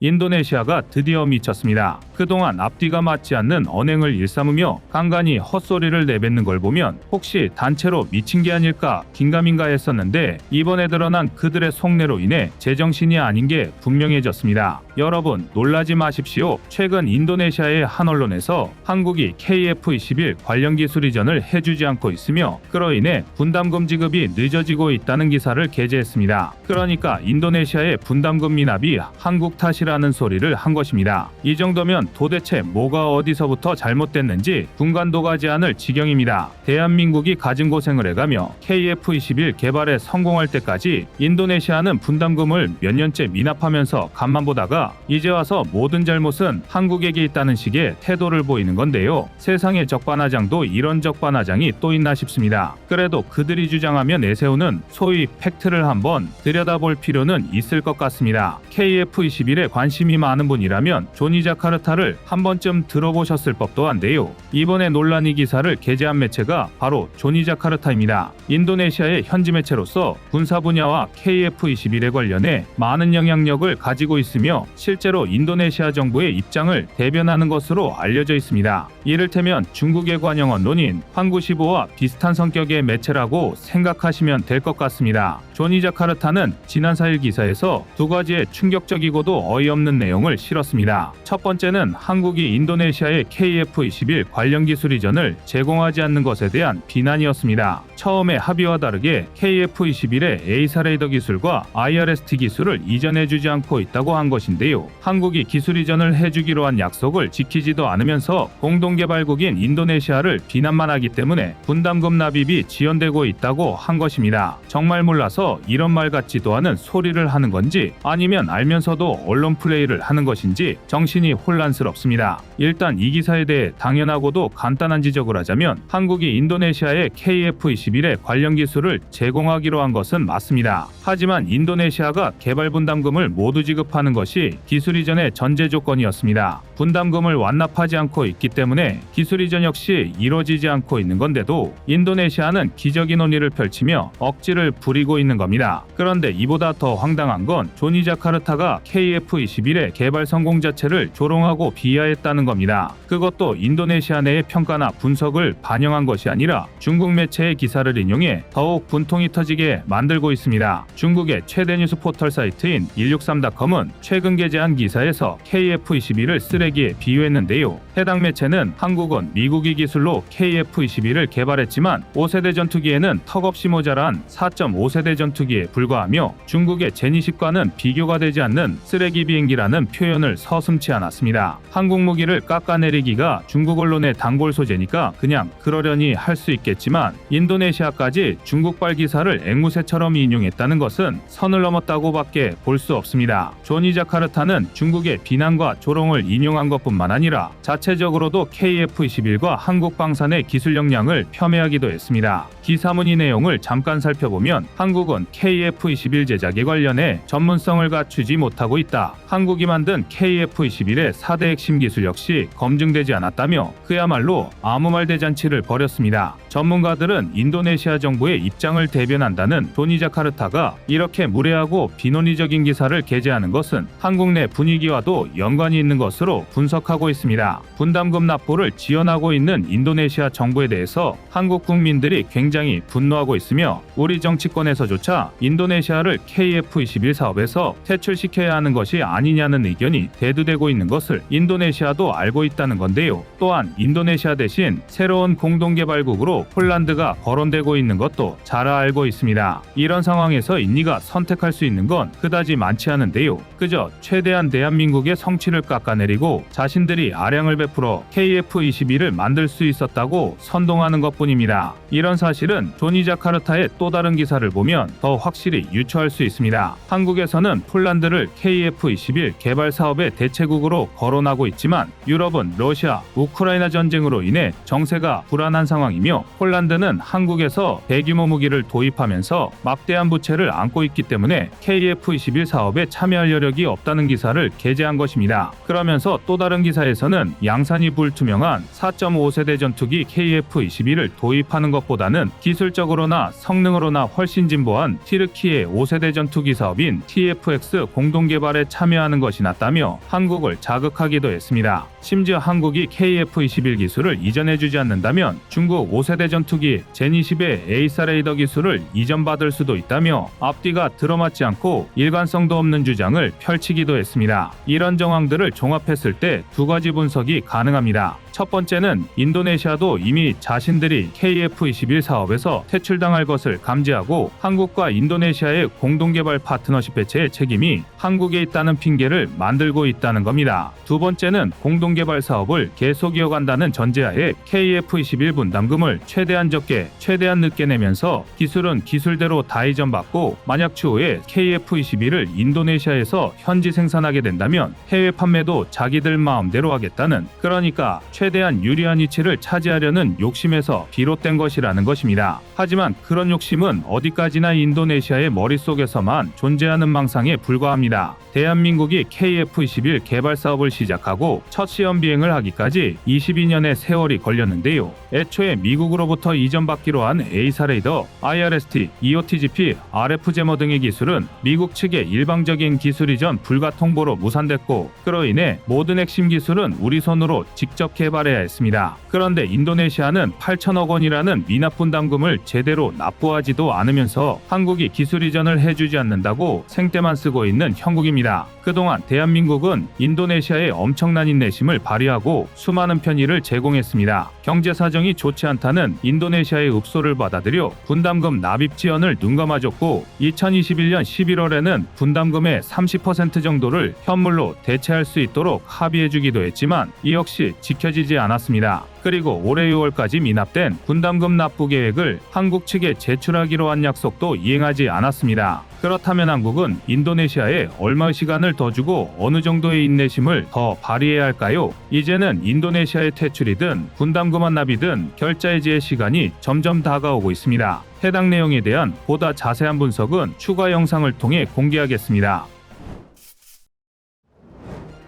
인도네시아가 드디어 미쳤습니다. 그동안 앞뒤가 맞지 않는 언행을 일삼으며 간간히 헛소리를 내뱉는 걸 보면 혹시 단체로 미친 게 아닐까 긴가민가 했었는데 이번에 드러난 그들의 속내로 인해 제정신이 아닌 게 분명해졌습니다. 여러분 놀라지 마십시오. 최근 인도네시아의 한 언론에서 한국이 KF-21 관련 기술 이전을 해주지 않고 있으며 그로 인해 분담금 지급이 늦어지고 있다는 기사를 게재했습니다. 그러니까 인도네시아의 분담금 미납이 한국 탓이라는 소리를 한 것입니다. 이 정도면 도대체 뭐가 어디서부터 잘못됐는지 분간도 가지 않을 지경입니다. 대한민국이 가진 고생을 해가며 KF-21 개발에 성공할 때까지 인도네시아는 분담금을 몇 년째 미납하면서 간만 보다가 이제 와서 모든 잘못은 한국에게 있다는 식의 태도를 보이는 건데요. 세상의 적반하장도 이런 적반하장이 또 있나 싶습니다. 그래도 그들이 주장하며 내세우는 소위 팩트를 한번 들여다볼 필요는 있을 것 같습니다. KF-21에 관심이 많은 분이라면 조니 자카르타를 한 번쯤 들어보셨을 법도 한데요. 이번에 논란이 기사를 게재한 매체가 바로 조니 자카르타입니다. 인도네시아의 현지 매체로서 군사 분야와 KF-21에 관련해 많은 영향력을 가지고 있으며 실제로 인도네시아 정부의 입장을 대변하는 것으로 알려져 있습니다. 이를테면 중국의 관영 언론인 황구시보와 비슷한 성격의 매체라고 생각하시면 될 것 같습니다. 조니 자카르타는 지난 4일 기사에서 두 가지의 충격적이고도 어이없는 내용을 실었습니다. 첫 번째는 한국이 인도네시아의 KF-21 관련 기술 이전을 제공하지 않는 것에 대한 비난이었습니다. 처음에 합의와 다르게 KF-21의 A사 레이더 기술과 IRST 기술을 이전해주지 않고 있다고 한 것인데요. 한국이 기술 이전을 해주기로 한 약속을 지키지도 않으면서 공동개발국인 인도네시아를 비난만 하기 때문에 분담금 납입이 지연되고 있다고 한 것입니다. 정말 몰라서 이런 말 같지도 않은 소리를 하는 건지 아니면 알면서도 언론 플레이를 하는 것인지 정신이 혼란스럽습니다. 일단 이 기사에 대해 당연하고도 간단한 지적을 하자면 한국이 인도네시아의 KF-21의 관련 기술을 제공하기로 한 것은 맞습니다. 하지만 인도네시아가 개발 분담금을 모두 지급하는 것이 기술 이전의 전제 조건이었습니다. 분담금을 완납하지 않고 있기 때문에 기술 이전 역시 이루어지지 않고 있는 건데도 인도네시아는 기적의 논의를 펼치며 억지를 부리고 있는 겁니다. 그런데 이보다 더 황당한 건 조니 자카르타가 KF-21의 개발 성공 자체를 조롱하고 비하했다는 겁니다. 그것도 인도네시아 내의 평가나 분석을 반영한 것이 아니라 중국 매체의 기사를 인용해 더욱 분통이 터지게 만들고 있습니다. 중국의 최대 뉴스 포털 사이트인 163.com은 최근 게재한 기사에서 KF-21을 쓰레기에 비유했는데요. 해당 매체는 한국은 미국이 기술로 KF-21을 개발했지만 5세대 전투기에는 턱없이 모자란 4.5세대 전투기에 불과하며 중국의 제니십과는 비교가 되지 않는 쓰레기 비행기라는 표현을 서슴지 않았습니다. 한국 무기를 깎아내리기가 중국 언론의 단골 소재니까 그냥 그러려니 할 수 있겠지만 인도네시아까지 중국발 기사를 앵무새처럼 인용했다는 것은 선을 넘었다고밖에 볼 수 없습니다. 조니 자카르타는 중국의 비난과 조롱을 인용한 것뿐만 아니라 자체적으로도 KF-21과 한국 방산의 기술 역량을 폄훼하기도 했습니다. 기사문의 내용을 잠깐 살펴보면 한국은 KF-21 제작에 관련해 전문성을 갖추지 못하고 있다. 한국이 만든 KF-21의 4대 핵심 기술 역시 검증되지 않았다며 그야말로 아무 말 대잔치를 벌였습니다. 전문가들은 인도네시아 정부의 입장을 대변한다는 조니 자카르타가 이렇게 무례하고 비논리적인 기사를 게재하는 것은 한국 내 분위기와도 연관이 있는 것으로 분석하고 있습니다. 분담금 납부를 지연하고 있는 인도네시아 정부에 대해서 한국 국민들이 굉장히 분노하고 있으며 우리 정치권에서조차 인도네시아를 KF-21 사업에서 퇴출시켜야 하는 것이 아니냐는 의견이 대두되고 있는 것을 인도네시아도 알고 있다는 건데요. 또한 인도네시아 대신 새로운 공동개발국으로 폴란드가 거론되고 있는 것도 잘 알고 있습니다. 이런 상황에서 인니가 선택할 수 있는 건 그다지 많지 않은데요. 그저 최대한 대한민국의 성취를 깎아내리고 자신들이 아량을 베풀어 KF-21을 만들 수 있었다고 선동하는 것뿐입니다. 이런 사실은 조니 자카르타의 또 다른 기사를 보면 더 확실히 유추할 수 있습니다. 한국에서는 폴란드를 KF-21 개발 사업의 대체국으로 거론하고 있지만 유럽은 러시아, 우크라이나 전쟁으로 인해 정세가 불안한 상황이며 폴란드는 한국에서 대규모 무기를 도입하면서 막대한 부채를 안고 있기 때문에 KF-21 사업에 참여할 여력이 없다는 기사를 게재한 것입니다. 그러면서 또 다른 기사에서는 양산이 불투명한 4.5세대 전투기 KF-21을 도입하는 것보다는 기술적으로나 성능으로나 훨씬 진보한 튀르키예 5세대 전투기 사업인 TFX 공동 개발에 참여하는 것이 낫다며 한국을 자극하기도 했습니다. 심지어 한국이 KF-21 기술을 이전해주지 않는다면 중국 5세대 전투기 제20의 에이사 레이더 기술을 이전받을 수도 있다며 앞뒤가 들어맞지 않고 일관성도 없는 주장을 펼치기도 했습니다. 이런 정황들을 종합했을 때 두 가지 분석이 가능합니다. 첫 번째는 인도네시아도 이미 자신들이 KF-21 사업에서 퇴출당할 것을 감지하고 한국과 인도네시아의 공동개발 파트너십 해체의 책임이 한국에 있다는 핑계를 만들고 있다는 겁니다. 두 번째는 공동개발 사업을 계속 이어간다는 전제하에 KF-21 분담금을 최대한 적게, 최대한 늦게 내면서 기술은 기술대로 다 이전받고 만약 추후에 KF-21을 인도네시아에서 현지 생산하게 된다면 해외 판매도 자기들 마음대로 하겠다는, 그러니까 최대한 유리한 위치를 차지하려는 욕심에서 비롯된 것이라는 것입니다. 하지만 그런 욕심은 어디까지나 인도네시아의 머릿속에서만 존재하는 망상에 불과합니다. 대한민국이 KF-21 개발 사업을 시작하고 첫 시험 비행을 하기까지 22년의 세월이 걸렸는데요. 애초에 미국으로부터 이전받기로 한 에이사 레이더, IRST, EOTGP, RF 제머 등의 기술은 미국 측의 일방적인 기술 이전 불가 통보로 무산됐고, 그로 인해 모든 핵심 기술은 우리 손으로 직접 개발해야 했습니다. 그런데 인도네시아는 8천억 원이라는 미납 분담금을 제대로 납부하지도 않으면서 한국이 기술 이전을 해주지 않는다고 생떼만 쓰고 있는 형국입니다. 그동안 대한민국은 인도네시아의 엄청난 인내심을 발휘하고 수많은 편의를 제공했습니다. 경제 사정이 좋지 않다는 인도네시아의 읍소를 받아들여 분담금 납입 지원을 눈감아줬고 2021년 11월에는 분담금의 30% 정도를 현물로 대체할 수 있도록 합의해주기도 했지만 이 역시 지켜지지 않았습니다. 그리고 올해 6월까지 미납된 분담금 납부 계획을 한국 측에 제출하기로 한 약속도 이행하지 않았습니다. 그렇다면 한국은 인도네시아에 얼마의 시간을 더 주고 어느 정도의 인내심을 더 발휘해야 할까요? 이제는 인도네시아의 퇴출이든 분담금 완납이든 결자 해지의 시간이 점점 다가오고 있습니다. 해당 내용에 대한 보다 자세한 분석은 추가 영상을 통해 공개하겠습니다.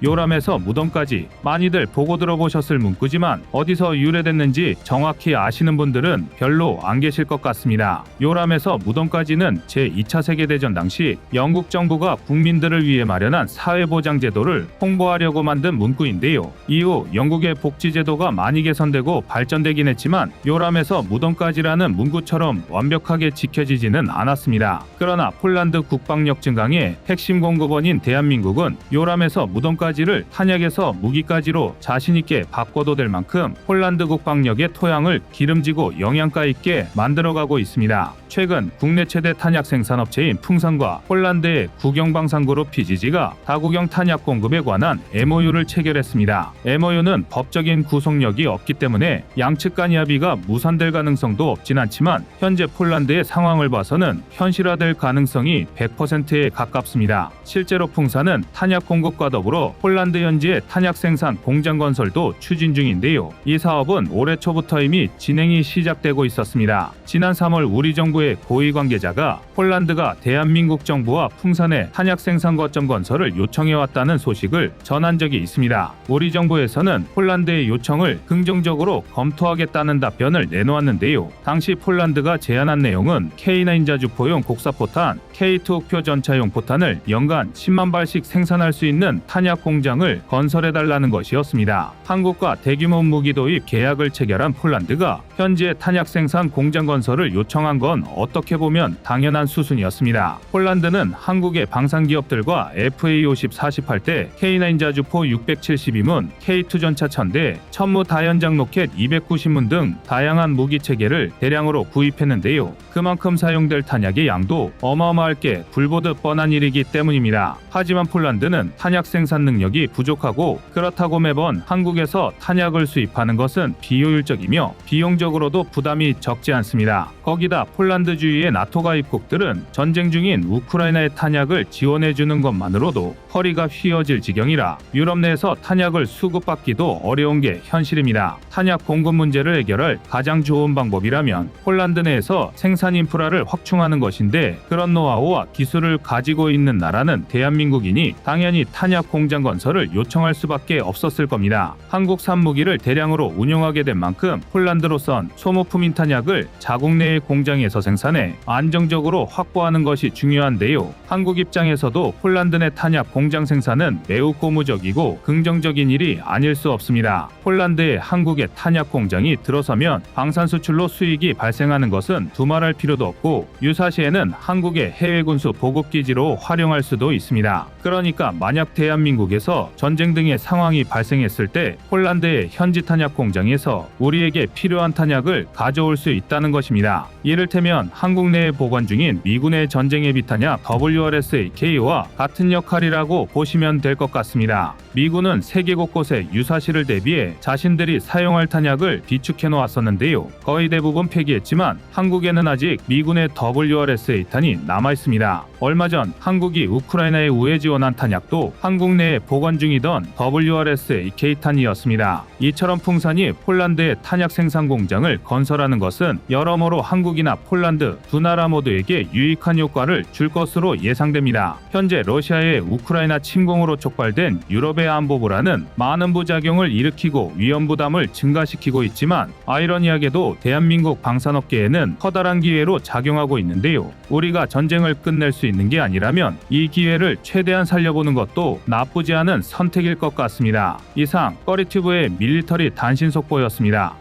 요람에서 무덤까지, 많이들 보고 들어보셨을 문구지만 어디서 유래됐는지 정확히 아시는 분들은 별로 안 계실 것 같습니다. 요람에서 무덤까지는 제2차 세계대전 당시 영국 정부가 국민들을 위해 마련한 사회보장제도를 홍보하려고 만든 문구인데요. 이후 영국의 복지제도가 많이 개선되고 발전되긴 했지만 요람에서 무덤까지라는 문구처럼 완벽하게 지켜지지는 않았습니다. 그러나 폴란드 국방력 증강의 핵심 공급원인 대한민국은 요람에서 무덤까지 를 탄약에서 무기까지로 자신있게 바꿔도 될 만큼 폴란드 국방력의 토양을 기름지고 영양가 있게 만들어가고 있습니다. 최근 국내 최대 탄약 생산업체인 풍선과 폴란드의 국영방산그룹 PGG가 다국영 탄약 공급에 관한 MOU를 체결했습니다. MOU는 법적인 구속력이 없기 때문에 양측 간 합의가 무산될 가능성도 없진 않지만 현재 폴란드의 상황을 봐서는 현실화될 가능성이 100%에 가깝습니다. 실제로 풍산은 탄약 공급과 더불어 폴란드 현지의 탄약 생산 공장 건설도 추진 중인데요. 이 사업은 올해 초부터 이미 진행이 시작되고 있었습니다. 지난 3월 우리 정부의 고위 관계자가 폴란드가 대한민국 정부와 풍산의 탄약 생산 거점 건설을 요청해왔다는 소식을 전한 적이 있습니다. 우리 정부에서는 폴란드의 요청을 긍정적으로 검토하겠다는 답변을 내놓았는데요. 당시 폴란드가 제안한 내용은 K9 자주포용 곡사포탄, K2 흑표 전차용 포탄을 연간 10만 발씩 생산할 수 있는 탄약 공장을 건설해달라는 것이었습니다. 한국과 대규모 무기 도입 계약을 체결한 폴란드가 현지의 탄약 생산 공장 건설을 요청한 건 어떻게 보면 당연한 수순이었습니다. 폴란드는 한국의 방산 기업들과 FA50 48대, K9 자주포 672문, K2 전차 1000대, 천무 다연장 로켓 290문 등 다양한 무기 체계를 대량으로 구입했는데요. 그만큼 사용될 탄약의 양도 어마어마할 게 불보듯 뻔한 일이기 때문입니다. 하지만 폴란드는 탄약 생산 능력이 부족하고 그렇다고 매번 한국에서 탄약을 수입하는 것은 비효율적이며 비용적으로도 부담이 적지 않습니다. 거기다 폴란드 주위의 나토 가입국들 것들은 전쟁 중인 우크라이나의 탄약을 지원해주는 것만으로도 허리가 휘어질 지경이라 유럽 내에서 탄약을 수급받기도 어려운 게 현실입니다. 탄약 공급 문제를 해결할 가장 좋은 방법이라면 폴란드 내에서 생산 인프라를 확충하는 것인데, 그런 노하우와 기술을 가지고 있는 나라는 대한민국이니 당연히 탄약 공장 건설을 요청할 수밖에 없었을 겁니다. 한국산 무기를 대량으로 운용하게 된 만큼 폴란드로선 소모품인 탄약을 자국 내의 공장에서 생산해 안정적으로 확보하는 것이 중요한데요. 한국 입장에서도 폴란드 내 탄약 공장 생산은 매우 고무적이고 긍정적인 일이 아닐 수 없습니다. 폴란드에 한국의 탄약 공장이 들어서면 방산 수출로 수익이 발생하는 것은 두말할 필요도 없고, 유사시에는 한국의 해외 군수 보급 기지로 활용할 수도 있습니다. 그러니까 만약 대한민국에서 전쟁 등의 상황이 발생했을 때 폴란드의 현지 탄약 공장에서 우리에게 필요한 탄약을 가져올 수 있다는 것입니다. 이를테면 한국 내에 보관 중인 미군의 전쟁 예비 탄약 WRS-AK와 같은 역할이라고 보시면 될 것 같습니다. 미군은 세계 곳곳에 유사시를 대비해 자신들이 사용할 탄약을 비축해 놓았었는데요. 거의 대부분 폐기했지만 한국에는 아직 미군의 WRS-A탄이 남아 있습니다. 얼마 전 한국이 우크라이나에 우회 지원한 탄약도 한국 내에 보관 중이던 WRS-AK탄이었습니다. 이처럼 풍산이 폴란드의 탄약 생산 공장을 건설하는 것은 여러모로 한국이나 폴란드 두 나라 모두에게 유익한 효과를 줄 것으로 예상됩니다. 현재 러시아의 우크라이나 침공으로 촉발된 유럽의 안보 불안은 많은 부작용을 일으키고 위험 부담을 증가시키고 있지만, 아이러니하게도 대한민국 방산업계에는 커다란 기회로 작용하고 있는데요. 우리가 전쟁을 끝낼 수 있는 게 아니라면 이 기회를 최대한 살려보는 것도 나쁘지 않은 선택일 것 같습니다. 이상 꺼리튜브의 밀리터리 단신 속보였습니다.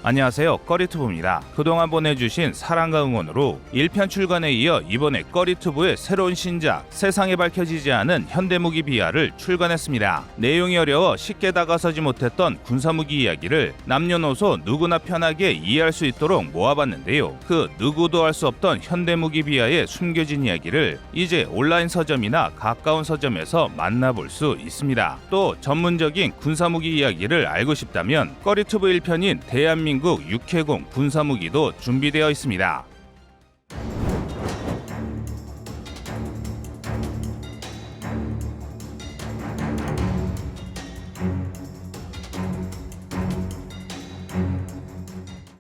안녕하세요, 꺼리튜브입니다. 그동안 보내주신 사랑과 응원으로 1편 출간에 이어 이번에 꺼리튜브의 새로운 신작 세상에 밝혀지지 않은 현대무기 비하를 출간했습니다. 내용이 어려워 쉽게 다가서지 못했던 군사무기 이야기를 남녀노소 누구나 편하게 이해할 수 있도록 모아봤는데요. 그 누구도 알 수 없던 현대무기 비하의 숨겨진 이야기를 이제 온라인 서점이나 가까운 서점에서 만나볼 수 있습니다. 또 전문적인 군사무기 이야기를 알고 싶다면 꺼리튜브 1편인 대한민국 육해공 군사무기도 준비되어 있습니다.